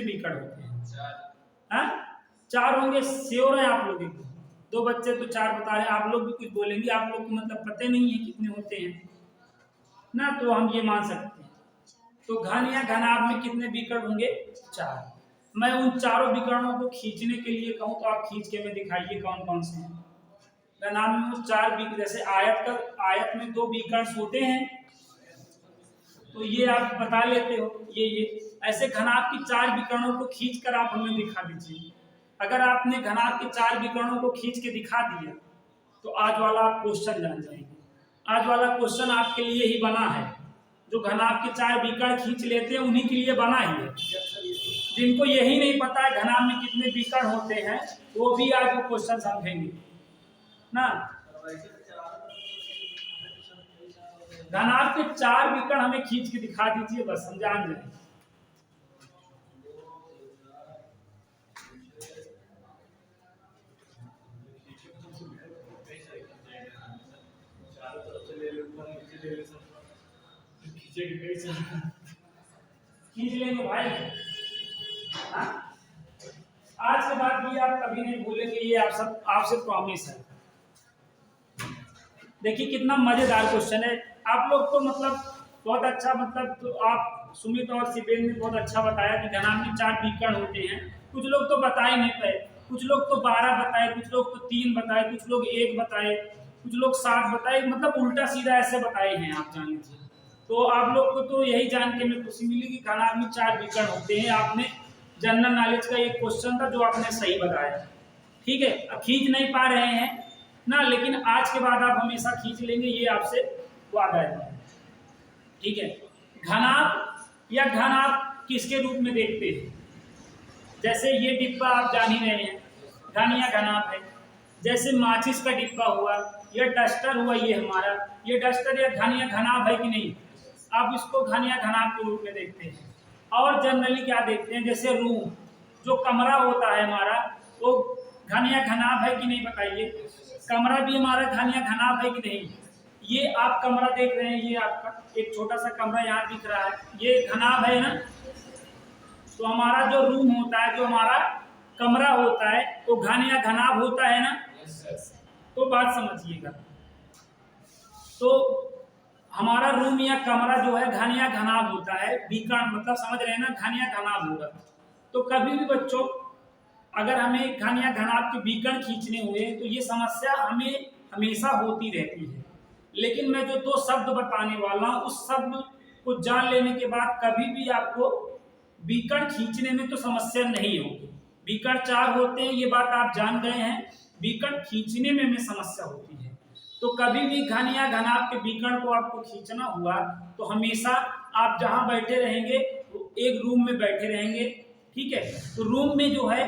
बीकड़ होते हैं? हाँ, 4 होंगे, श्योर है आप लोग? 2 बच्चे तो 4 बता रहे हैं, आप लोग भी कुछ बोलेंगे, आप लोग को मतलब पता नहीं है कितने होते हैं ना, तो हम ये मान सकते हैं। तो घन या घनाभ में कितने बीकड़ होंगे? 4। मैं उन चारों विकर्णों को खींचने के लिए कहूं तो आप खींच के में दिखाइए कौन कौन से हैं। घनाभ में वो 4 बीकड़, जैसे आयत में 2 बीकर्ण होते हैं, तो ये आप बता लेते हो। ये ऐसे घनाभ की 4 विकर्णों को खींच कर आप हमें दिखा दीजिए। अगर आपने घनाभ के 4 विकर्णों को खींच के दिखा दिया तो आज वाला आप क्वेश्चन जान जाएंगे। आज वाला क्वेश्चन आपके लिए ही बना है। जो घनाभ के 4 विकर्ण खींच लेते हैं उन्हीं के लिए बना ही है। जिनको यही नहीं पता है घनाभ में कितने विकर्ण होते हैं, वो भी आज वो क्वेश्चन समझेंगे ना। घनाभ के 4 विकर्ण हमें खींच के दिखा दीजिए, बस हम जान जाएंगे। खींच लेंगे भाई। हाँ? आज के बाद ये आप कभी नहीं भूलेंगे, ये आपसे प्रॉमिस है। देखिए कितना मजेदार क्वेश्चन है। आप लोग तो मतलब बहुत अच्छा, मतलब तो आप सुमित और शिवेन ने बहुत अच्छा बताया कि घनाभ में 4 विकर्ण होते हैं। कुछ लोग तो बता ही नहीं पाए, कुछ लोग तो 12 बताए, कुछ लोग तो 3 बताए, कुछ लोग 1 बताए, कुछ लोग 7 बताए, मतलब उल्टा सीधा ऐसे बताए हैं, आप जान लीजिए। तो आप लोग को तो यही जान के मैं खुशी मिली कि घनाभ में 4 विकर्ण होते हैं। आपने जनरल नॉलेज का एक क्वेश्चन था जो आपने सही बताया, ठीक है। अब खींच नहीं पा रहे हैं ना, लेकिन आज के बाद आप हमेशा खींच लेंगे, ये आपसे वादा है, ठीक है। घनाभ या घनाभ किसके रूप में देखते हैं? जैसे ये डिब्बा आप जान ही रहे हैं, घन या घनाभ है। जैसे माचिस का डिब्बा हुआ, या डस्टर हुआ, ये हमारा ये डस्टर या घन या घनाभ है कि नहीं? आप इसको घन या घनाभ के रूप में देखते हैं। और जनरली क्या देखते हैं, जैसे रूम, जो कमरा होता है हमारा, वो घन या घनाभ है कि नहीं बताइए? कमरा भी हमारा घन या घनाभ है कि नहीं? ये आप कमरा देख रहे हैं, ये आपका एक छोटा सा कमरा यहाँ दिख रहा है, ये घनाभ है ना। तो हमारा जो रूम होता है, जो हमारा कमरा होता है, वो घन या घनाभ होता है ना। तो बात समझिएगा, तो हमारा रूम या कमरा जो है घन या घनाभ होता है। विकर्ण मतलब समझ रहे हैं ना, घन या घनाभ होगा। तो कभी भी बच्चों अगर हमें घन या घनाभ के विकर्ण खींचने हुए तो ये समस्या हमें हमेशा होती रहती है। लेकिन मैं जो 2 शब्द बताने वाला हूँ, उस शब्द को जान लेने के बाद कभी भी आपको विकर्ण खींचने में तो समस्या नहीं होगी। विकर्ण 4 होते हैं, ये बात आप जान गए हैं। विकर्ण खींचने में हमें समस्या होती है। तो कभी भी घन या घनाभ के विकर्ण को आपको खींचना हुआ तो हमेशा आप जहां बैठे रहेंगे, एक रूम में बैठे रहेंगे, ठीक है। तो रूम में जो है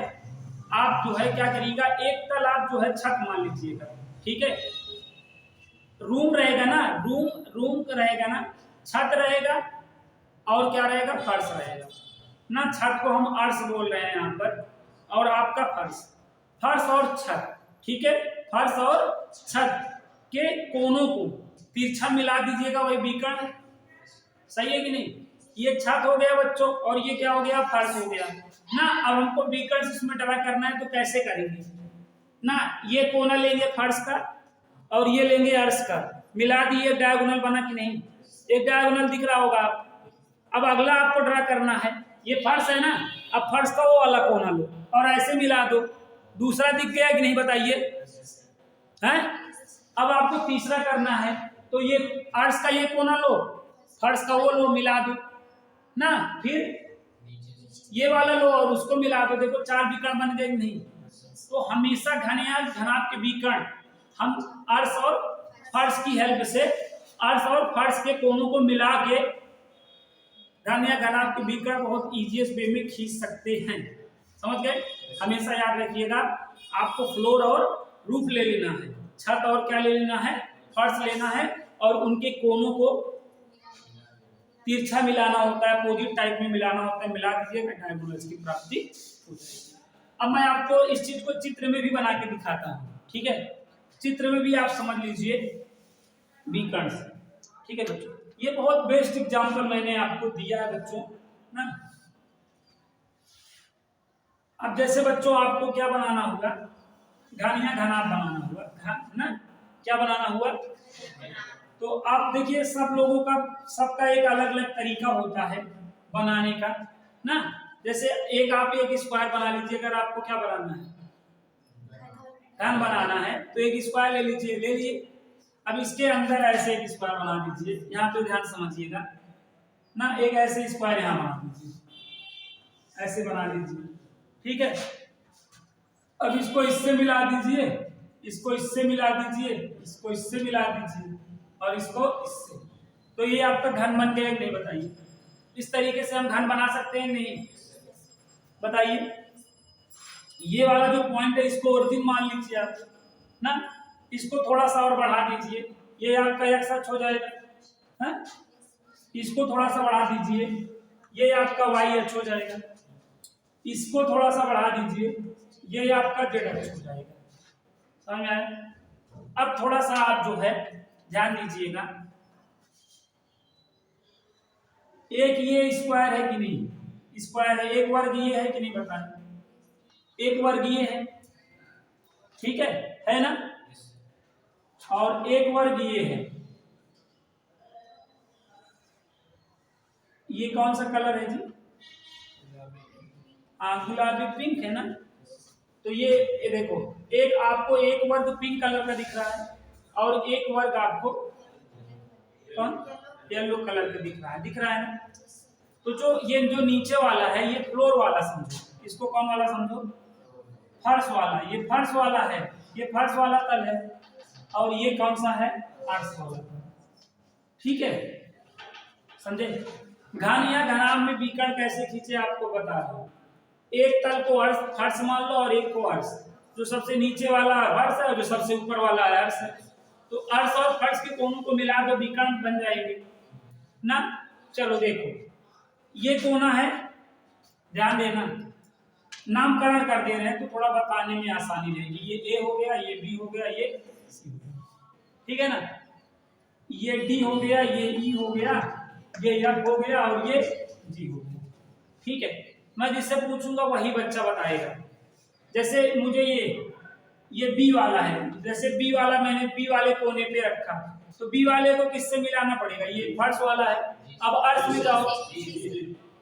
आप जो है क्या करिएगा, एक तल आप जो है छत मान लीजिएगा, ठीक है। रूम रहेगा ना, रूम रहेगा ना, छत रहेगा, और क्या रहेगा, फर्श रहेगा ना। छत को हम अर्श बोल रहे हैं यहाँ पर, और आपका फर्श और छत, ठीक है। फर्श और छत के कोनों को तिरछा मिला दीजिएगा, वही विकर्ण, सही है कि नहीं? ये छत हो गया बच्चों, और ये क्या हो गया, फर्श हो गया ना। अब हमको विकर्ण इसमें ड्रा करना है, तो कैसे करेंगे ना? ये कोना लेंगे फर्श का, और ये लेंगे अर्श का, मिला दिए, डायगोनल बना कि नहीं? एक डायगोनल दिख रहा होगा। अब अगला आपको ड्रा करना है, ये फर्श है ना, अब फर्श का वो वाला कोना लो और ऐसे मिला दो। दूसरा दिख गया कि नहीं बताइए? हैं? अब आपको तीसरा करना है, तो ये अर्श का ये कोना लो, फर्श का वो लो, मिला दो ना। फिर ये वाला लो और उसको मिला दो, देखो 4 विकर्ण बन गए नहीं? तो हमेशा घन या घनाभ के विकर्ण हम अर्श और फर्श की हेल्प से, अर्श और फर्श के कोनों को मिला के घन या घनाभ के विकर्ण बहुत इजीएस्ट वे में खींच सकते हैं। समझ गए? हमेशा याद रखिएगा, आपको फ्लोर और रूफ ले लेना है, छत और क्या ले लेना है, फर्श लेना है, और उनके कोनों को तिरछा मिलाना होता है, अपोजिट टाइप में मिलाना होता है, मिला दीजिएगा, डायगोनल्स की प्राप्ति हो जाएगी। अब मैं आपको इस चीज को चित्र में भी बना के दिखाता हूँ, ठीक है। चित्र में भी आप समझ लीजिए विकर्ण से, ठीक है बच्चों। ये बहुत बेस्ट एग्जाम्पल मैंने आपको दिया है बच्चों ना। अब जैसे बच्चों आपको क्या बनाना होगा, घन या घनाभ बनाना होगा, घन ना, क्या बनाना हुआ। तो आप देखिए सब लोगों का, सबका एक अलग अलग तरीका होता है बनाने का ना। जैसे आप एक स्क्वायर बना लीजिए, अगर आपको क्या बनाना है, घन बनाना है, तो एक स्क्वायर ले लीजिए, ले लिए। अब इसके अंदर ऐसे एक स्क्वायर बना दीजिए, यहाँ पे ध्यान समझिएगा ना, एक ऐसे स्क्वायर यहाँ बना दीजिए, ऐसे बना दीजिए, ठीक है। अब इसको इससे मिला दीजिए, इसको इससे मिला दीजिए, इसको इससे मिला दीजिए, और इसको इससे, तो ये आपका घन बन गया नहीं, बताइए। इस तरीके से हम घन बना सकते हैं नहीं, बताइए। ये वाला जो पॉइंट है इसको ओरिजिन मान लीजिए आप ना, इसको थोड़ा सा और बढ़ा दीजिए, ये आपका एक्स अक्ष हो जाएगा है? इसको थोड़ा सा बढ़ा दीजिए, ये आपका वाई अक्ष हो जाएगा, इसको थोड़ा सा बढ़ा दीजिए, ये आपका जेड अक्ष हो जाएगा। समझ आए? अब थोड़ा सा आप जो है ध्यान दीजिएगा, एक ये स्क्वायर है कि नहीं, स्क्वायर है, एक वर्गीय है कि नहीं बताएं, एक वर्गीय है, ठीक है ना, और एक वर्गीय है। ये कौन सा कलर है जी, गुलाबी पिंक है ना। तो ये देखो, एक आपको एक वर्ग पिंक कलर का दिख रहा है, और एक वर्ग आपको कौन येलो कलर का दिख रहा है ना। तो ये जो नीचे वाला है ये फ्लोर वाला समझो, इसको कौन वाला समझो, फर्श वाला, ये फर्श वाला है, ये फर्श वाला तल है, और ये कौन सा है, अर्श वाला, ठीक है, समझे। घन या घनाभ में विकर्ण कैसे खींचे आपको बता रहा हूं। एक तल को अर्श फर्श मान लो, और एक को अर्श, जो सबसे नीचे वाला फर्श है और जो सबसे ऊपर वाला है अर्श है। तो अर्श और फर्श के कोनों को मिला दो, विकर्ण बन जाएंगे ना। चलो देखो, ये कोना है, ध्यान देना, नामकरण कर दे रहे हैं तो थोड़ा बताने में आसानी रहेगी। ये ए हो गया, ये बी हो गया, ये सी हो गया, ठीक है ना। ये डी हो गया, ये ई हो गया, ये एफ हो गया, और ये जी हो गया, ठीक है। मैं जिससे पूछूंगा वही बच्चा बताएगा। जैसे मुझे ये बी वाला है, जैसे बी वाला मैंने बी वाले कोने पे रखा, तो बी वाले को किससे मिलाना पड़ेगा, ये फर्श वाला है। अब अर्श में जाओ,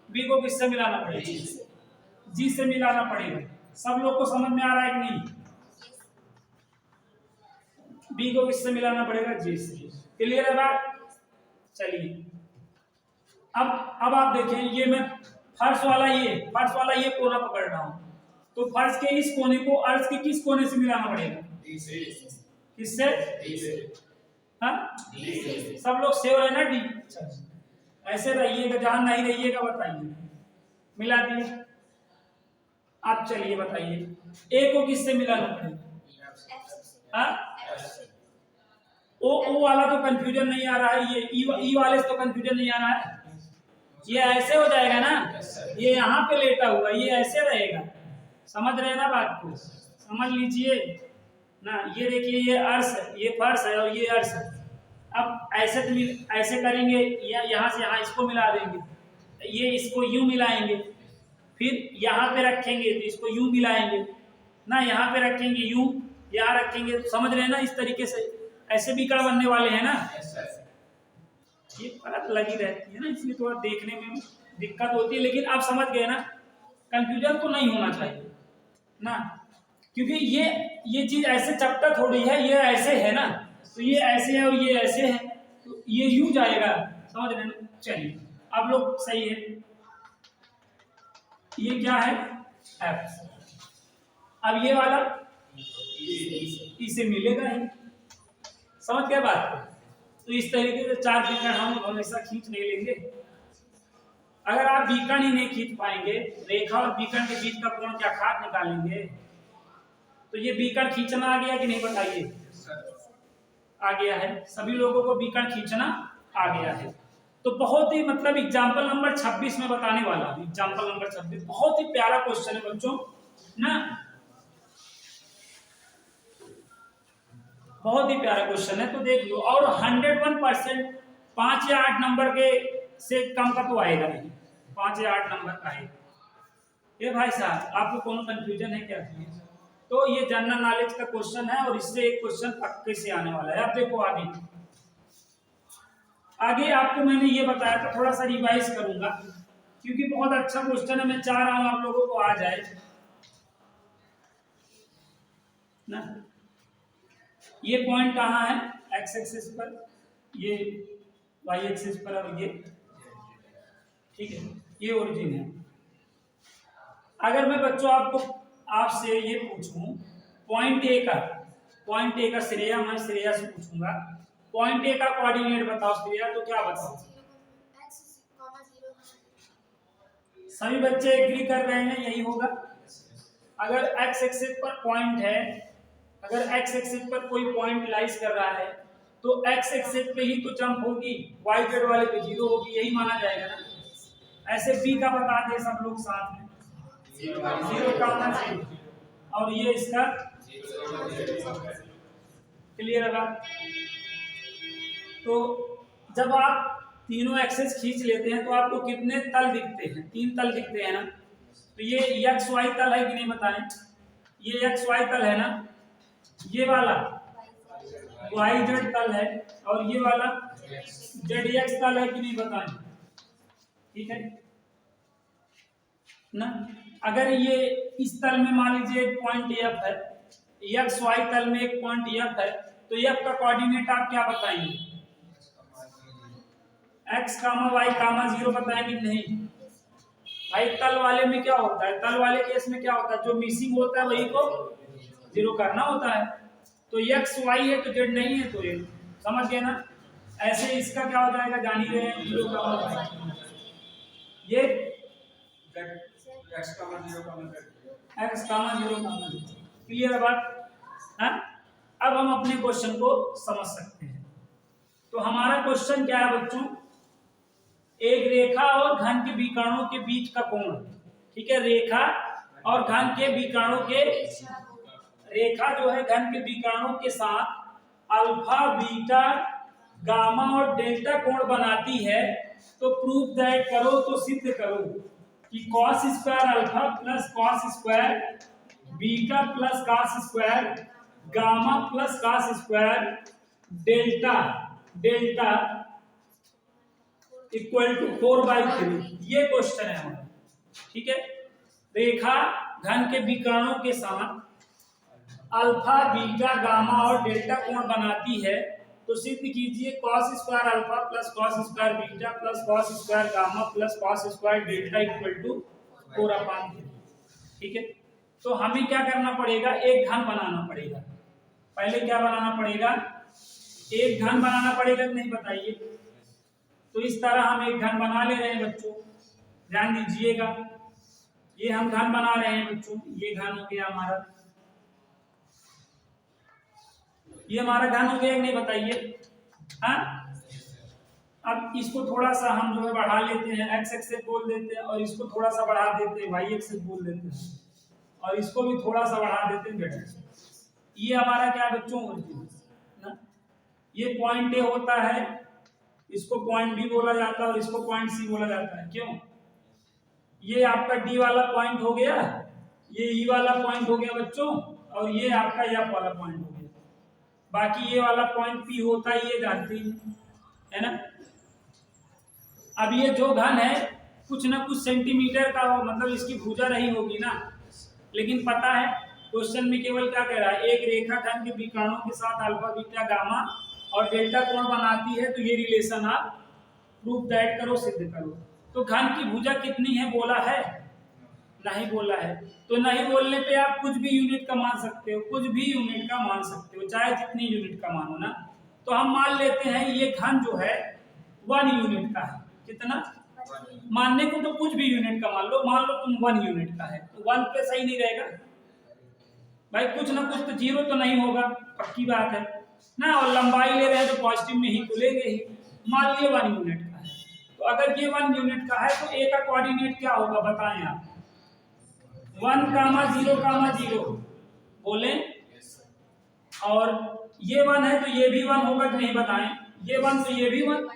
बी को किससे मिलाना पड़ेगा, जी से मिलाना पड़ेगा। सब लोग को समझ में आ रहा है कि नहीं, बी को किससे मिलाना पड़ेगा, जी से। क्लियर है बात? चलिए अब आप देखें, ये मैं फर्श वाला ये कोना पकड़ रहा हूं, तो फर्श के इस कोने को अर्श के किस कोने से मिलाना पड़ेगा, किससे, हाँ सब लोग सेव है ना, डी। ऐसे रहिएगा, जहां नहीं रहिएगा बताइए, मिला दिए। आप चलिए बताइए, ए को किससे मिलाना पड़ेगा, ओ वाला तो कंफ्यूजन नहीं आ रहा है, ये ई वाले से तो कंफ्यूजन नहीं आ रहा है। ये ऐसे हो जाएगा ना, ये यहाँ पे लेटा हुआ, ये ऐसे रहेगा, समझ रहे हैं ना बात को, समझ लीजिए ना। ये देखिए, ये अर्श है, ये फर्श है, और ये अर्श है। अब ऐसे करेंगे, यहाँ से यहाँ इसको मिला देंगे, ये इसको यूं मिलाएंगे, फिर यहाँ पे रखेंगे तो इसको यूं मिलाएंगे ना, यहाँ पे रखेंगे यूं, यहाँ रखेंगे, समझ रहे हैं ना। इस तरीके से ऐसे विकर्ण बनने वाले हैं ना, ये परत लगी रहती है ना, इसलिए थोड़ा देखने में दिक्कत होती है, लेकिन आप समझ गए ना, कंफ्यूजन तो नहीं होना चाहिए ना, क्योंकि ये चीज ऐसे चपटा थोड़ी है, ये ऐसे है ना, तो ये ऐसे है और ये ऐसे है, तो ये यूं जाएगा, समझ रहे ना। चलिए आप लोग सही है, ये क्या है, एफ। अब ये वाला इसे मिलेगा ही, समझ गया बात को। तो इस तरीके से चार विकर्ण हम हमेशा खींच नहीं लेंगे। अगर आप विकर्ण ही नहीं खींच पाएंगे, रेखा और विकर्ण के बीच का कोण क्या खाद निकालेंगे, तो ये विकर्ण खींचना आ गया कि नहीं बताइए, आ गया है, सभी लोगों को विकर्ण खींचना आ गया है। तो बहुत ही मतलब एग्जाम्पल नंबर 26 में बताने वाला, एग्जाम्पल नंबर 26 बहुत ही प्यारा क्वेश्चन है बच्चों ना, बहुत ही प्यारा क्वेश्चन है, तो देख लो। और 101% 5 या 8 नंबर के से कम का तो आएगा नहीं, 5 या 8 नंबर का आएगा, ये भाई साहब आपको कोनो कंफ्यूजन है क्या? तो ये जनरल नॉलेज का क्वेश्चन है और इससे एक क्वेश्चन पक्के से आने वाला है। अब देखो आगे आपको मैंने ये बताया था, थोड़ा सा रिवाइज करूंगा क्योंकि बहुत अच्छा क्वेश्चन है, मैं चाह रहा हूं आप लोगों को आ जाए ना। ये पॉइंट कहाँ है? एक्स एक्सिस पर, ये वाई एक्सिस पर, और ये ठीक है, ये ओरिजिन है। अगर मैं बच्चों आपसे ये पूछूं पॉइंट ए का श्रेया, मैं श्रेया से पूछूंगा पॉइंट ए का कोऑर्डिनेट बताओ श्रेया, तो क्या बताओ? सभी बच्चे एग्री कर रहे हैं यही होगा। अगर एक्स एक्सिस पर पॉइंट है, अगर एक्स एक्सिस पर कोई पॉइंट लाइज कर रहा है तो एक्स एक्सिस पे ही तो जंप होगी, वाई जेड वाले पे 0 होगी, यही माना जाएगा ना। ऐसे बी का बता दे सब लोग साथ में, 0 का होना चाहिए, और ये इसका क्लियर है बात। तो जब आप तीनों एक्सेस खींच लेते हैं तो आपको कितने तल दिखते हैं? 3 तल दिखते हैं ना। तो ये एक्स वाई तल है कि नहीं बताएं? ये एक्स वाई तल है ना, ये वाला वाई जेड तल है, और ये वाला जेड एक्स तल है कि नहीं बताएं? ठीक है ना। अगर ये इस तल में मान लीजिए एक पॉइंट एफ है, एक्स वाई तल में एक पॉइंट एफ है, तो एफ का कोऑर्डिनेट आप क्या बताएंगे? एक्स कामा वाई कामा 0 बताएंगे नहीं? भाई तल वाले में क्या होता है, तल वाले केस में क्या होता है, जो मिसिंग होता है वही को 0 करना होता है। तो एक्स वाई है तो जेड नहीं है, तो ये समझ गए ना। ऐसे इसका क्या हो जाएगा, जान ही रहे हैं, 0 का ये एक्स कामा 0 कामा 0। क्लियर है बात है? अब हम अपने क्वेश्चन को समझ सकते हैं। तो हमारा क्वेश्चन क्या है बच्चों? एक रेखा और घन के विकर्णों के बीच का कोण, ठीक है, रेखा और घन के विकर्णों के, रेखा जो है घन के विकर्णों के साथ अल्फा बीटा गामा और डेल्टा कोण बनाती है, तो प्रूफ दैट करो, तो सिद्ध करो कि cos square alpha plus cos square beta plus cos square gamma plus cos square delta equal to 4/3। ये क्वेश्चन है हमारा, ठीक है। रेखा घन के विकर्णों के साथ अल्फा बीटा गामा और डेल्टा कोण बनाती है, तो सिद्ध कीजिए cos square alpha plus cos square beta plus cos square gamma plus cos square delta equal to 4/3। ठीक है, तो हमें क्या करना पड़ेगा, एक घन बनाना पड़ेगा। पहले क्या बनाना पड़ेगा, एक घन बनाना पड़ेगा, नहीं बताइए। तो इस तरह हम एक घन बना ले रहे हैं बच्चों, ध्यान दीजिएगा। ये हम घन बना रहे हैं बच्चों, ये घन हो गया हमारा, ये हमारा घन हो गया नहीं बताइए। हाँ, अब इसको थोड़ा सा हम जो है बढ़ा लेते हैं, एक्स एक्सेस बोल देते हैं, और इसको थोड़ा सा बढ़ा देते हैं, वाई एक्सेस बोल देते हैं, और इसको भी थोड़ा सा बढ़ा देते हैं, जेड। ये हमारा क्या बच्चों ना, ये पॉइंट ए होता है, इसको पॉइंट बी बोला जाता है, और इसको पॉइंट सी बोला जाता है। क्यों? ये आपका डी वाला पॉइंट हो गया, ये ई वाला पॉइंट हो गया बच्चों, और ये आपका एफ वाला पॉइंट हो गया। बाकी ये वाला पॉइंट पी होता है, ये जानती है ना। अब ये जो घन है कुछ ना कुछ सेंटीमीटर का हो, मतलब इसकी भुजा रही होगी ना, लेकिन पता है क्वेश्चन में केवल क्या कह रहा है, एक रेखा घन के विकर्णों के साथ अल्फा बीटा गामा और डेल्टा कोण बनाती है, तो ये रिलेशन आप प्रूफ दैट करो, सिद्ध करो। तो घन की भुजा कितनी है बोला है? नहीं बोला है। तो नहीं बोलने पे आप कुछ भी यूनिट का मान सकते हो, कुछ भी यूनिट का मान सकते हो, चाहे जितनी यूनिट का मानो ना। तो हम मान लेते हैं ये घन जो है 1 यूनिट का है। कितना मानने को तो कुछ भी यूनिट का मान लो तुम 1 यूनिट का है, तो 1 पे सही नहीं रहेगा भाई, कुछ ना कुछ तो 0 तो नहीं होगा, पक्की बात है ना। और लंबाई ले रहे हैं तो पॉजिटिव में ही तो लेंगे ही। मान लिए 1 यूनिट का है, तो अगर ये 1 यूनिट का है तो ए का कोऑर्डिनेट क्या होगा बताएं आप? 1,0,0 बोले, और ये 1 है तो ये भी 1 होगा कि नहीं बताएं? ये 1 तो ये भी 1,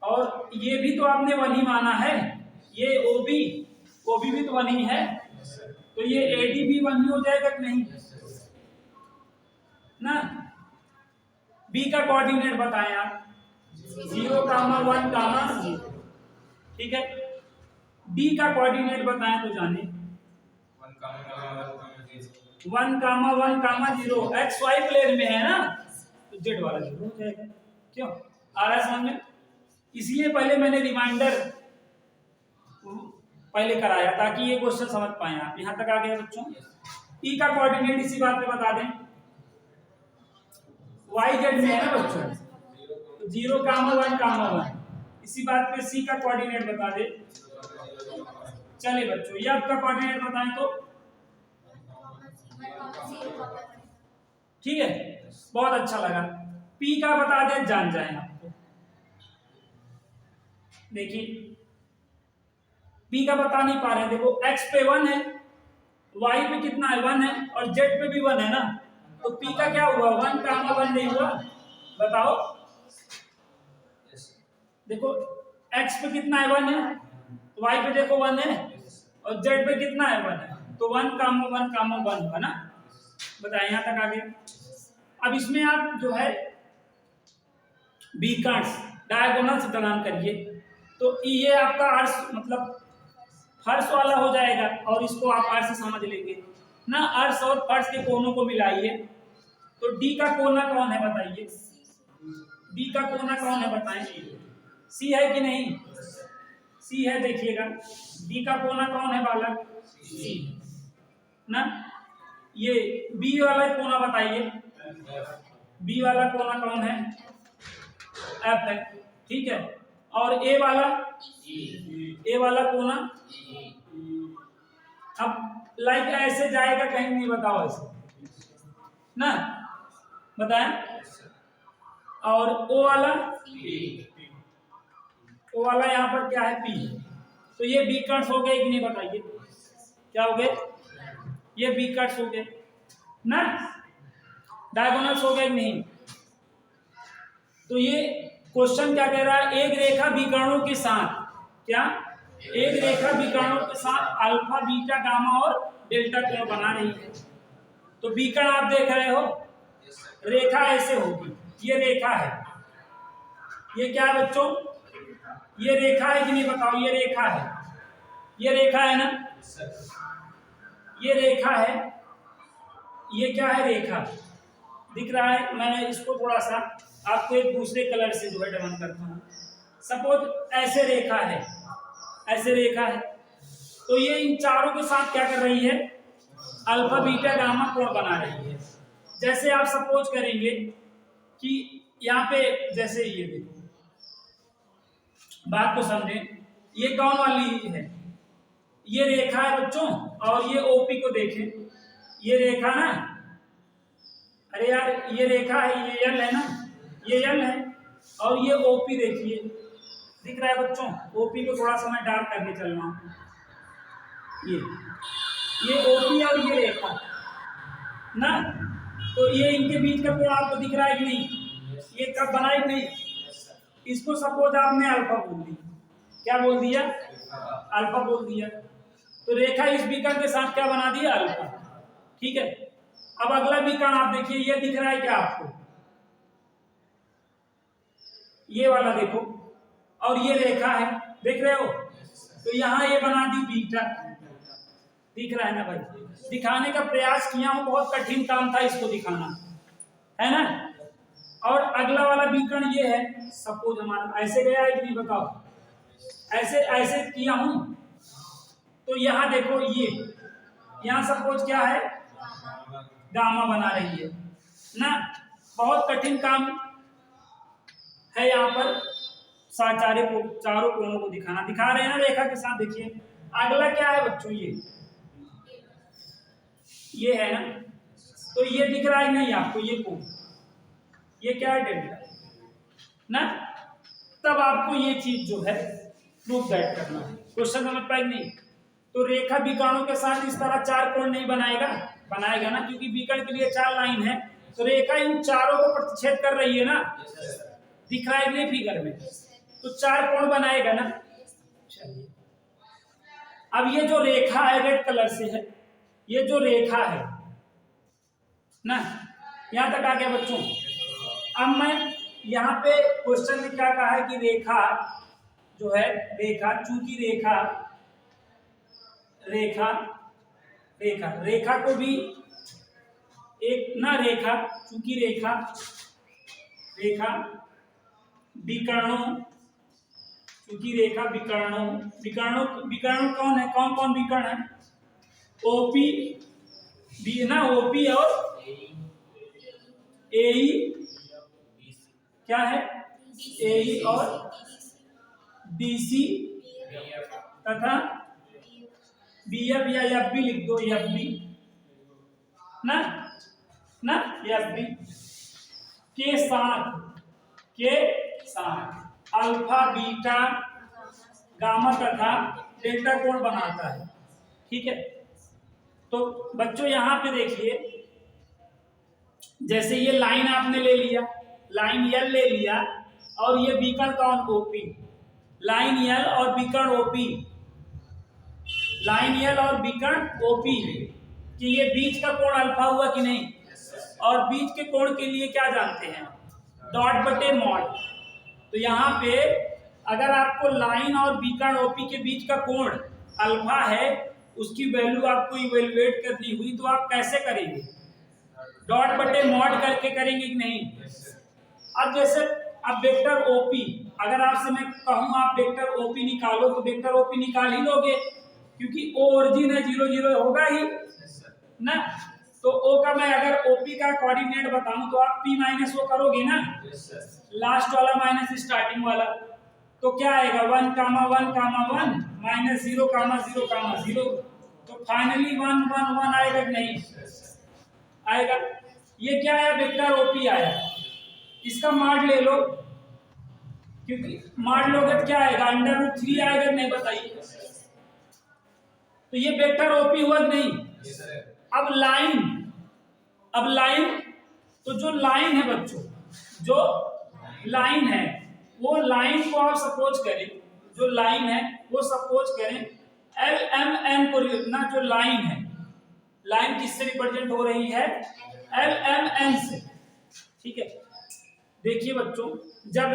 और ये भी तो आपने 1 ही माना है। ये वो भी तो 1 ही है, तो ये AD भी 1 ही हो जाएगा कि नहीं ना। बी का कोऑर्डिनेट बताएं आप, 0, 1, 0, ठीक है। डी का कोऑर्डिनेट बताएं तो जाने 1, 1, 0, XY प्लेन में है ना, तो Z वाला 0 हो जाएगा। क्यों आ रहा है समझ में? इसलिए पहले मैंने रिमाइंडर पहले कराया ताकि ये क्वेश्चन समझ पाए आप। यहां तक आ गए बच्चों। ई का कोऑर्डिनेट इसी बात पे बता दें, YZ में है ना बच्चों, तो 0, 1, 1, इसी बात पे सी का कोऑर्डिनेट बता दे। चलिए बच्चों, ये आपका कोऑर्डिनेट बताएं तो ठीक है, बहुत अच्छा लगा। पी का बता दें, जान जाए आपको। देखिए पी का बता नहीं पा रहे हैं, देखो एक्स पे 1 है, वाई पे कितना है 1 है, और जेड पे भी 1 है ना, तो पी का क्या हुआ 1, 1 नहीं हुआ, बताओ। देखो एक्स पे कितना है 1 है, वाई पे देखो 1 है, और जेड पे कितना है 1 है, तो 1, 1 है ना। बताए यहां तक आ गया। अब इसमें आप जो है बीकर्स डायगोनल से ढलान करिए, तो ये आपका अर्थ मतलब फर्श वाला हो जाएगा, और इसको आप अर्थ समझ लेंगे ना। अर्थ और फर्श के कोनों को मिलाइए, तो डी का कोना कौन है बताइए, डी का कोना कौन है बताएं, सी है कि नहीं, सी है। देखिएगा डी का कोना कौन है बालक, सी ना। ये बी वाला कोना बताइए, बी वाला कोना कौन है, एफ है, ठीक है। और ए वाला कोना, अब लाइक ऐसे जाएगा कहीं नहीं, बताओ ऐसे ना, बताएं। और ओ वाला यहाँ पर क्या है, पी, तो ये बी कट्स हो गए कि नहीं बताइए, क्या हो गए, ये बी कट्स हो गए ना, डायगोनल्स हो गए कि नहीं। तो ये क्वेश्चन क्या कह रहा है, एक रेखा विकर्णों के साथ, क्या एक रेखा विकर्णों के साथ अल्फा, बीटा, गामा और डेल्टा कोण बना रही है। तो विकर्ण आप देख रहे हो, रेखा ऐसे होगी, ये रेखा है, ये क्या है बच्चों, ये रेखा है कि नहीं बताओ, ये रेखा है, ये रेखा है ना, ये रेखा है, ये क्या है, रेखा दिख रहा है। मैं इसको थोड़ा सा आपको एक दूसरे कलर से जो है डबल करता हूँ। सपोज ऐसे रेखा है, ऐसे रेखा है, तो ये इन चारों के साथ क्या कर रही है, अल्फा, बीटा, गामा कोण बना रही है। जैसे आप सपोज करेंगे कि यहाँ पे जैसे ये देखो, बात को समझें, ये कौन वाली है, ये रेखा है बच्चों, और ये ओपी को देखें, ये रेखा ना, अरे यार ये रेखा है, ये यल है ना, ये यल है, और ये ओपी देखिए, दिख रहा है बच्चों, ओपी को थोड़ा सा मैं डार्क करके चल रहा हूँ, ये ओपी और ये रेखा ना, तो ये इनके बीच का कोण आपको दिख रहा है कि नहीं, ये कब बना है कि नहीं। इसको सपोज आपने अल्फा बोल दिया, क्या बोल दिया, अल्फा बोल दिया, तो रेखा इस बीकर्ण के साथ क्या बना दिया, अल्फा, ठीक है। अब अगला बीकर्ण आप देखिए, ये दिख रहा है क्या आपको, ये वाला देखो, और ये रेखा है, देख रहे हो, तो यहां ये बना दी बीटा, दिख रहा है ना भाई, दिखाने का प्रयास किया हूं, बहुत कठिन काम था इसको दिखाना, है ना। और अगला वाला बीकर्ण ये है, सपोज हमारा ऐसे गया है कि नहीं बताओ, ऐसे ऐसे किया हूं, तो यहां देखो, ये यहां सपोज क्या है, गामा बना रही है ना। बहुत कठिन काम है यहाँ पर चारों कोणों को दिखा रहे हैं ना रेखा के साथ। देखिए अगला क्या है बच्चों, ये है ना, तो ये दिख रहा है नहीं आपको, ये कोण, ये क्या है, डेल्टा ना। तब आपको ये चीज जो है प्रूफ दैट करना है। क्वेश्चन समझ पाए नहीं, तो रेखा विकर्णों के साथ इस तरह चार कोण नहीं बनाएगा ना, क्योंकि विकर्ण के लिए 4 लाइन है, तो रेखा इन चारों को प्रतिच्छेद कर रही है ना, दिख रहा है नहीं फिगर में, तो 4 कोण बनाएगा ना। चलिए अब ये जो रेखा है रेड कलर से है, ये जो रेखा है ना, यहां तक आ गया बच्चों। अब मैं यहाँ पे क्वेश्चन में क्या कहा है कि रेखा जो है, रेखा चूंकि रेखा रेखा रेखा रेखा को भी एक ना, रेखा चूंकि रेखा रेखा विकर्णों, क्योंकि रेखा विकर्णों विकर्णों विकर्ण कौन है, कौन कौन विकर्ण है, ओपी बी ना, ओपी और एई, क्या है एई और बीसी तथा बीएफ या एफ बी लिख दो, एफ बी ना ना, एफ बी के साथ अल्फा बीटा गामा तथा डेल्टा कोण बनाता है। ठीक है, तो बच्चों यहां पे देखिए, जैसे ये लाइन आपने ले लिया, लाइन यल ले लिया, और ये विकर्ण कौन, ओपी, लाइन यल और विकर्ण ओपी, लाइन यल और विकर्ण ओपी, कि ये बीच का कोण अल्फा हुआ कि नहीं, और बीच के कोण के लिए क्या जानते हैं, डॉट बटे मॉड। तो यहाँ पे अगर आपको लाइन और विकर्ण ओपी के बीच का कोण अल्फा है, उसकी वैल्यू आपको इवेल्युएट करनी हुई, तो आप कैसे करेंगे, डॉट बटे मॉड करके करेंगे कि नहीं। अब जैसे अब वेक्टर ओपी, अगर आपसे मैं कहूं आप वेक्टर ओपी निकालो, तो वेक्टर ओपी निकाल ही लोगे, क्योंकि ओ ओरिजिन है, 0 0 होगा ही ना। तो ओ का मैं अगर ओपी का कोऑर्डिनेट बताऊं, तो आप p माइनस ओ करोगे ना, लास्ट वाला माइनस स्टार्टिंग वाला, तो क्या आएगा 1 कामा 1 कामा 1 माइनस 0 कामा 0 कामा 0, तो फाइनली 1 1 1 आएगा कि नहीं आएगा। ये क्या आया, वेक्टर ओपी आया। इसका मॉड ले लो, क्योंकि मॉड लोगे तो क्या आएगा, √3 आएगा नहीं, बताइए। तो ये वेक्टर ओपी हुआ कि नहीं। अब लाइन, तो जो लाइन है बच्चों, जो लाइन है, वो लाइन को आप सपोज करें, जो लाइन है वो सपोज करें LMN को ना, जो लाइन है, लाइन किससे रिप्रेजेंट हो रही है, LMN से। ठीक है, देखिए बच्चों, जब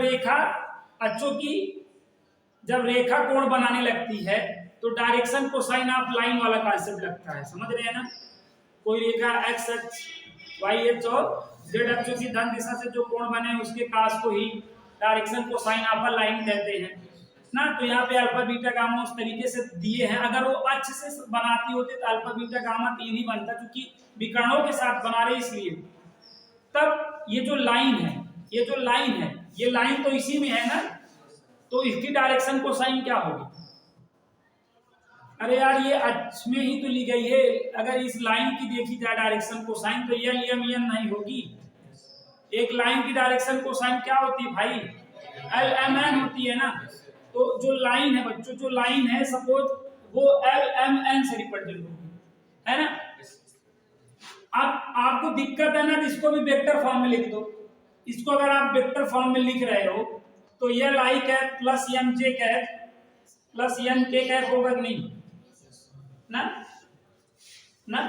रेखा कोण बनाने लगती है, तो डायरेक्शन कोसाइन ऑफ लाइन वाला कॉन्सेप्ट लगता है, समझ रहे हैं ना। कोई रेखा x अक्ष, y अक्ष और z अक्षों की धन दिशा से जो कोण बने, उसके कास को ही डायरेक्शन कोसाइन ऑफ लाइन कहते हैं ना। तो यहाँ पे अल्फा बीटा गामा उस तरीके से दिए हैं, अगर वो अक्ष से बनाती होती तो अल्फा बीटा गामा 3 ही बनता, क्योंकि विकर्णों के साथ बना रहे इसलिए। तब ये जो लाइन है, ये लाइन तो इसी में है ना, तो इसकी डायरेक्शन कोसाइन क्या होगी, अरे यार ये अक्ष में ही तो ली गई है, अगर इस लाइन की देखी जाए डायरेक्शन कोसाइन, तो यल एम एन नहीं होगी। एक लाइन की डायरेक्शन कोसाइन क्या होती है भाई, एल एम एन होती है ना। तो जो लाइन है बच्चों, जो लाइन है सपोज वो एल एम एन से रिप्रेजेंट होगी, है ना। अब आपको दिक्कत है ना, इसको भी वेक्टर फॉर्म में लिख दो। इसको अगर आप वेक्टर फॉर्म में लिख रहे हो, तो l i cap plus m j cap plus n k cap होगा कि नहीं ना ना।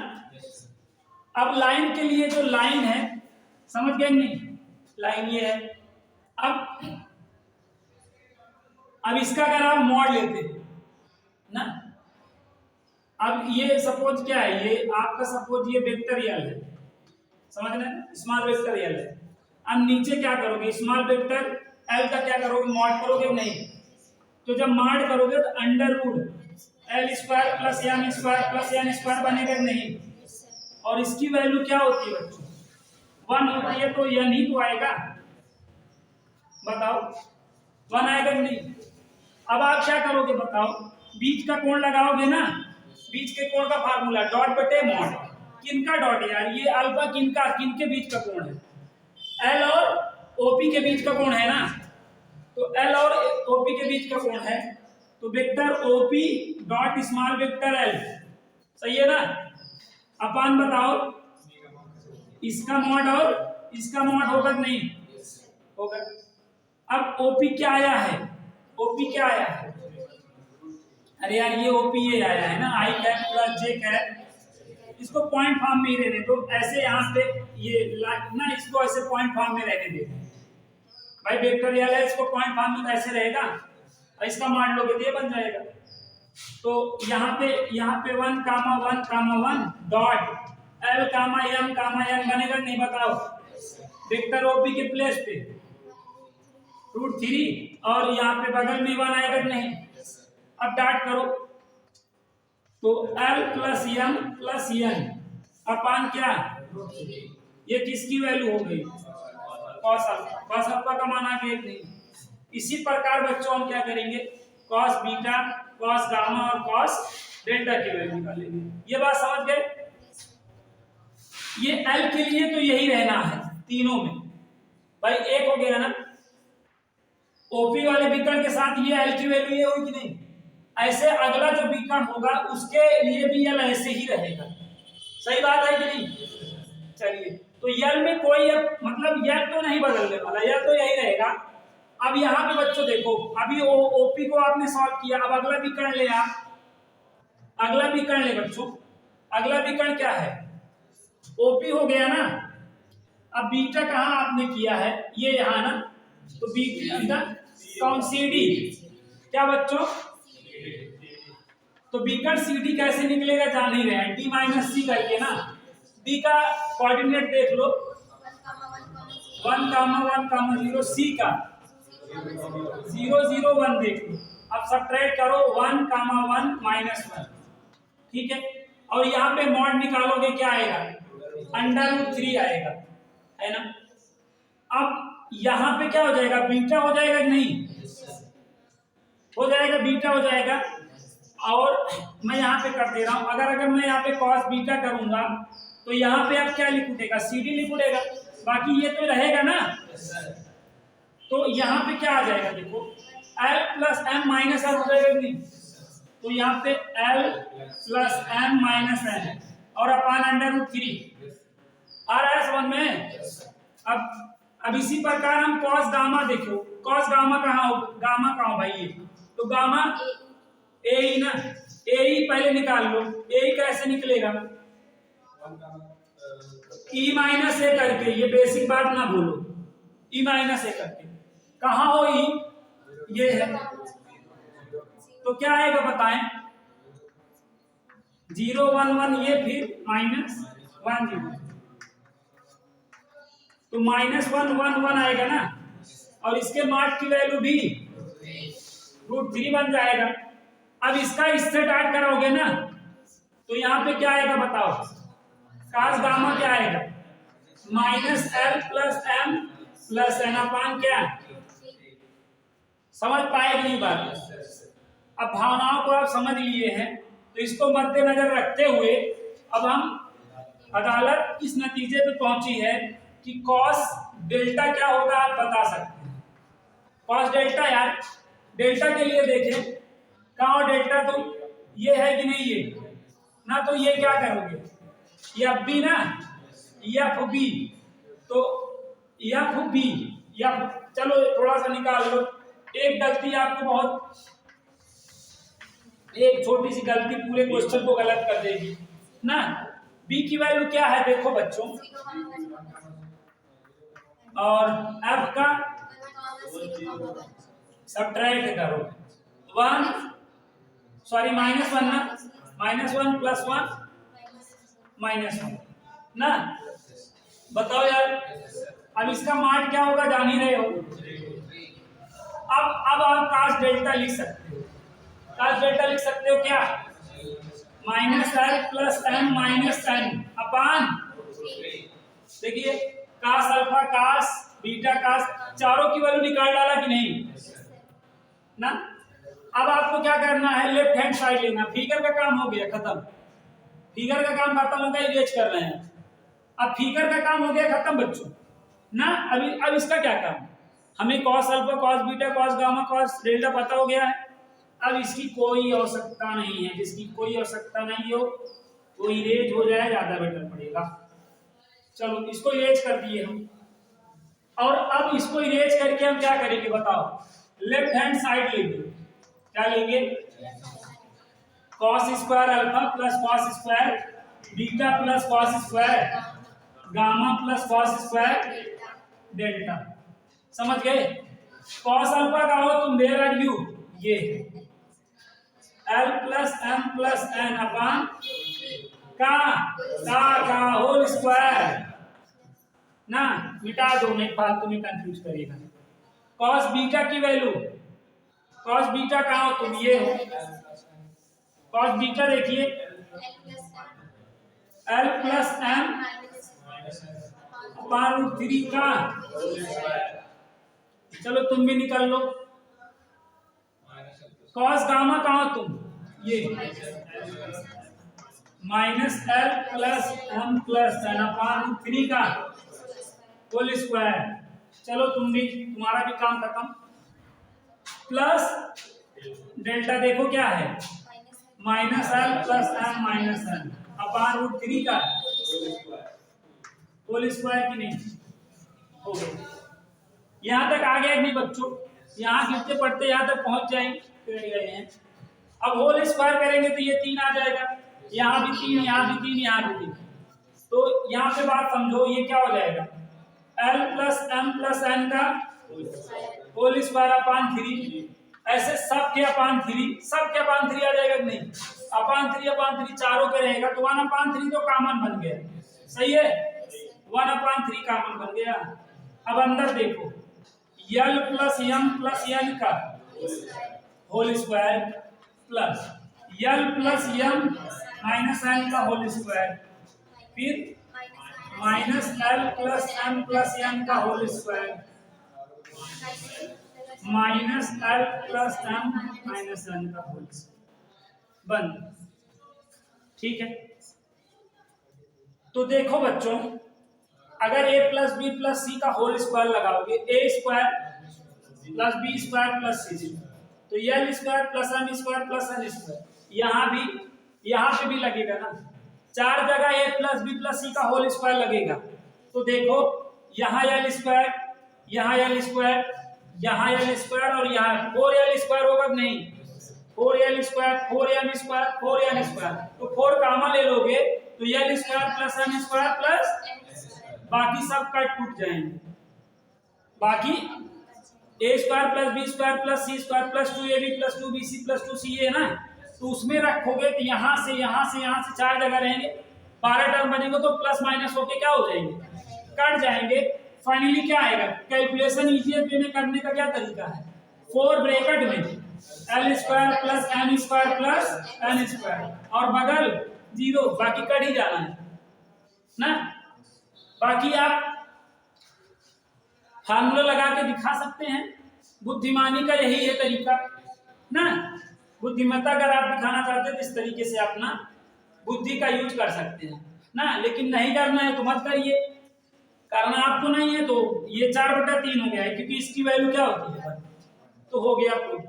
अब लाइन के लिए जो लाइन है, समझ गए नहीं, लाइन ये है। अब इसका अगर आप मॉड लेते ना, अब ये सपोज क्या है, ये आपका सपोज ये वेक्टर यल है, समझ रहे हैं, स्मॉल वेक्टर यल है। अब नीचे क्या करोगे, स्मॉल वेक्टर एल का क्या करोगे, मॉड करोगे नहीं। तो जब मॉड करोगे तो under root l square plus n square बनेगा नहीं। और इसकी वैल्यू क्या होती है बच्चों, 1 होती है, तो एन ही तो आएगा, बताओ 1 आएगा कि नहीं। अब आप क्या करोगे बताओ, बीच का कोण लगाओगे ना, बीच के कोण का फार्मूला डॉट बटे मॉड। किनका डॉट है यार, ये अल्फा किनके बीच का कोण है, एल और ओपी के बीच का कोण है ना। तो एल और ओपी के बीच का कोण है, तो vector OP dot small vector L, सही है ना। अपन बताओ, इसका मॉड और इसका मॉड होगा कि नहीं होगा। अब ओपी क्या आया है, ओपी क्या आया है, अरे यार ये ओपीए आया है ना, आई कैप प्लस जे कैप, इसको पॉइंट फॉर्म में ही रहने दो। ऐसे यहाँ पे ये ना, इसको ऐसे पॉइंट फॉर्म में रहने दे भाई। वेक्टोरियल है, इसको पॉइंट फॉर्म में कैसे रहेगा, और इसका मान लोगे तो ये बन जाएगा। तो यहाँ पे 1, 1 डॉट L, M, N बनेगा नहीं, बताओ। वेक्टर ओपी के प्लेस पे √3 और यहाँ पे बगल में 1 आएगा नहीं। अब डॉट करो तो L प्लस M अपान क्या, ये किसकी वैल्यू हो गई, कॉस अल्फा। कॉस अल्फा का मान आ गया नहीं। इसी प्रकार बच्चों हम क्या करेंगे, कॉस बीटा, कॉस गामा और कॉस डेल्टा की वैल्यू निकालेंगे। ये बात समझ गए। ये L के लिए तो यही रहना है तीनों में भाई, एक हो गया ना। ओपी वाले विकर्ण के साथ ये L की वैल्यू ये होगी कि नहीं, ऐसे अगला जो विकर्ण होगा उसके लिए भी L ऐसे ही रहेगा। सही बात है कि नहीं। चलिए, तो L में कोई मतलब L तो नहीं बदलने वाला, L तो यही रहेगा। अब यहाँ पे बच्चों देखो, अभी ओपी को आपने सॉल्व किया, अब अगला विकर्ण ले आप, अगला विकर्ण ले बच्चों। अगला विकर्ण क्या है, ओपी हो गया ना। अब बीटा कहाँ आपने किया है, ये यहाँ ना, तो बीटा कौन, CD क्या बच्चों, तो विकर्ण CD कैसे निकलेगा जान ही रहे हैं, D माइनस C करके ना। D का कोऑर्डिनेट देख लो, 1, 1, 0, C का 0, 0, 1 देख लो। अब सब्ट्रैक्ट करो 1, 1, -1, ठीक है। और यहाँ पे मॉड निकालोगे क्या आएगा, √3 आएगा, है ना। अब यहाँ पे क्या हो जाएगा, बीटा हो जाएगा कि नहीं, हो जाएगा, बीटा हो जाएगा। और मैं यहाँ पे कर दे रहा हूँ, अगर मैं यहाँ पे कॉस बीटा करूंगा तो यहाँ पे अब क्या लिख उठेगा, CD लिख उठेगा, बाकी ये तो रहेगा ना। तो यहाँ पे क्या आ जाएगा देखो, L plus M minus R हो जाएगा नहीं, तो यहाँ पे L plus M minus N और अपान √3 आ रहा है समझ में। अब इसी प्रकार हम कॉस गामा देखो, कॉस गामा कहाँ हो, गामा कहाँ हो भाई, ये तो गामा ए ही ना, ए ही पहले निकाल लो। ए कैसे निकलेगा, E माइनस ए करके, ये बेसिक बात ना भूलो, E माइनस ए करके। कहाँ हो E, ये है, तो क्या आएगा बताएं, 0, 1, 1 ये, फिर -1, 0, तो -1, 1, 1 आएगा ना। और इसके मार्क की वैल्यू भी √3 बन जाएगा। अब इसका इससे डॉट कराओगे ना, तो यहाँ पे क्या आएगा बताओ, cos गामा क्या आएगा, -L plus M plus N अपान क्या, समझ पाए कि नहीं बात। अब भावनाओं को आप समझ लिए हैं, तो इसको मद्देनजर रखते हुए अब हम अदालत इस नतीजे पे पहुंची है कि कॉस डेल्टा क्या होगा, आप बता सकते हैं। कॉस डेल्टा, यार डेल्टा के लिए देखें कहाँ डेल्टा, तो ये है कि नहीं ये ना, तो ये क्या करोगे, एफ बी ना, एफ बी, तो एफ बी, या चलो थोड़ा सा निकाल लो। एक गलती आपको बहुत, एक छोटी सी गलती पूरे क्वेश्चन को गलत कर देगी ना। बी की वैल्यू क्या है देखो बच्चों, और एफ का सब्ट्रैक्ट करो, -1 ना, -1 प्लस 1 -1 ना। बताओ यार, अब इसका मान क्या होगा जान ही रहे हो। अब आप cos डेल्टा लिख सकते हो, cos डेल्टा लिख सकते हो क्या, -L plus M minus N अपान, देखिए cos alpha, cos beta, cos, चारों की वैल्यू निकाल डाला कि नहीं ना। अब आपको क्या करना है, लेफ्ट हैंड साइड लेना, फिगर का काम हो गया खत्म, फिगर का काम खत्म हो गया, इरेज कर रहे हैं। अब फिगर का काम हो गया खत्म बच्चों ना। अब इसका क्या काम, हमें cos alpha, cos beta, cos gamma, cos delta पता हो गया है। अब इसकी कोई आवश्यकता नहीं है, जिसकी कोई आवश्यकता नहीं हो वो इरेज हो जाए, ज्यादा बेटर पड़ेगा। चलो इसको इरेज कर दिए हम, और अब इसको इरेज करके हम क्या करेंगे बताओ, लेफ्ट हैंड साइड लेंगे, क्या लेंगे, cos square alpha plus cos square beta plus cos square gamma plus cos square delta. समझ गए? कॉस अल्फा का हो तुम वेयर आर यू, ये l plus m plus n upon का होल स्क्वायर ना, मिटा दो, नहीं फालतू में कंफ्यूज करेगा। कॉस बीटा की वैल्यू, कॉस बीटा कहाँ हो तुम, ये हो कॉस बीटा, देखिए l plus m upon root 3 का, चलो तुम भी निकल लो। कॉस गामा कहाँ हो तुम, ये minus l plus m plus n upon root 3 का होल स्क्वायर। चलो तुम भी, तुम्हारा भी काम खत्म। प्लस डेल्टा देखो क्या है, minus l plus m minus n upon root 3 का होल स्क्वायर की नहीं हो गया। यहाँ तक आ गया नहीं बच्चों, यहाँ गिरते पढ़ते यहाँ तक पहुंच गए हैं। अब होल स्क्वायर करेंगे तो ये 3 आ जाएगा, यहाँ भी 3, यहाँ भी 3, यहाँ भी 3। तो यहाँ पे बात समझो, ये क्या हो जाएगा, l plus m plus n का होल स्क्वायर अपान 3। ऐसे सब के अपान 3, सब के अपान 3 आ जाएगा कि नहीं, अपान 3 चारों के रहेगा, तो 1/3 तो कॉमन बन गया। सही है, 1/3 कॉमन बन गया। अब अंदर देखो, l plus m plus n का whole square plus l plus m minus n का होल स्क्वायर, फिर minus l plus m plus n का whole square, minus l plus m minus n का होल स्क्वायर बंद। ठीक है, तो देखो बच्चों, अगर a plus b plus c का होल स्क्वायर लगाओगे, a square plus b square plus c square, तो l square plus m square plus n square, यहाँ पे भी लगेगा ना, 4 जगह a plus b plus c का होल स्क्वायर लगेगा। तो देखो यहाँ यल स्क्वायर, यहाँ यल स्क्वायर, यहाँ यल स्क्वायर और यहाँ 4l स्क्वायर होगा नहीं, 4l square 4m square 4n square, तो 4 कॉमन ले लोगे तो l square plus m square plus बाकी सब कट टूट जाएंगे, बाकी a square plus b square plus c square plus 2ab plus 2bc plus 2ca है ना, तो उसमें रखोगे तो यहाँ से 4 जगह रहेंगे, 12 टर्म बनेंगे, तो प्लस माइनस होके क्या हो जाएंगे, कट जाएंगे। फाइनली क्या आएगा, कैलकुलेशन इजीएस्ट वे में करने का क्या तरीका है, 4 ब्रैकेट में l square plus m square plus n square और बगल 0, बाकी कट ही जाना है ना। बाकी आप फार्मूला लगा के दिखा सकते हैं, बुद्धिमानी का यही है तरीका ना। बुद्धिमत्ता अगर आप दिखाना चाहते हैं तो इस तरीके से अपना बुद्धि का यूज कर सकते हैं ना, लेकिन नहीं करना है तो मत करिए, करना आपको नहीं है तो ये 4/3 हो गया है, क्योंकि इसकी वैल्यू क्या होती है, तो हो गया प्रूफ।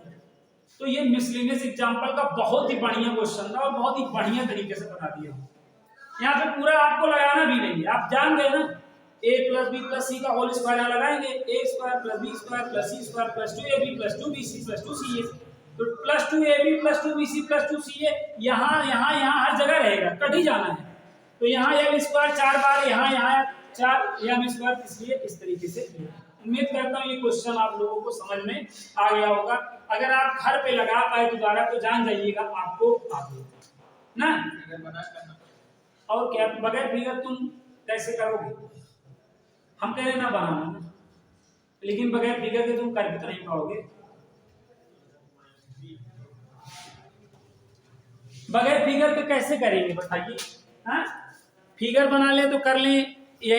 तो ये मिसलिनियस एग्जाम्पल का बहुत ही बढ़िया क्वेश्चन था और बहुत ही बढ़िया तरीके से बता दिया। यहाँ पे पूरा आपको लगाना भी नहीं है, आप जान गए ना, a plus b plus c का होल स्क्वायर यहाँ लगाएंगे, a square plus b square plus c square plus 2ab plus 2bc plus 2ca, तो plus 2ab plus 2bc plus 2ca यहाँ हर जगह रहेगा, कट ही जाना है। तो यहाँ यल स्क्वायर 4 बार, यहाँ 4 एम स्क्वायर, इसलिए इस तरीके से। उम्मीद करता हूँ ये क्वेश्चन आप लोगों को समझ में आ गया होगा। अगर आप घर पे लगा पाए दोबारा तो जान जाइएगा आपको आ गया ना। और क्या, बगैर फिगर तुम कैसे करोगे, हम कह रहे ना बनाना, लेकिन बगैर फिगर के तुम कर भी तो नहीं पाओगे। बगैर फिगर के कैसे करेंगे बताइए, हाँ? फिगर बना ले तो कर ले, यही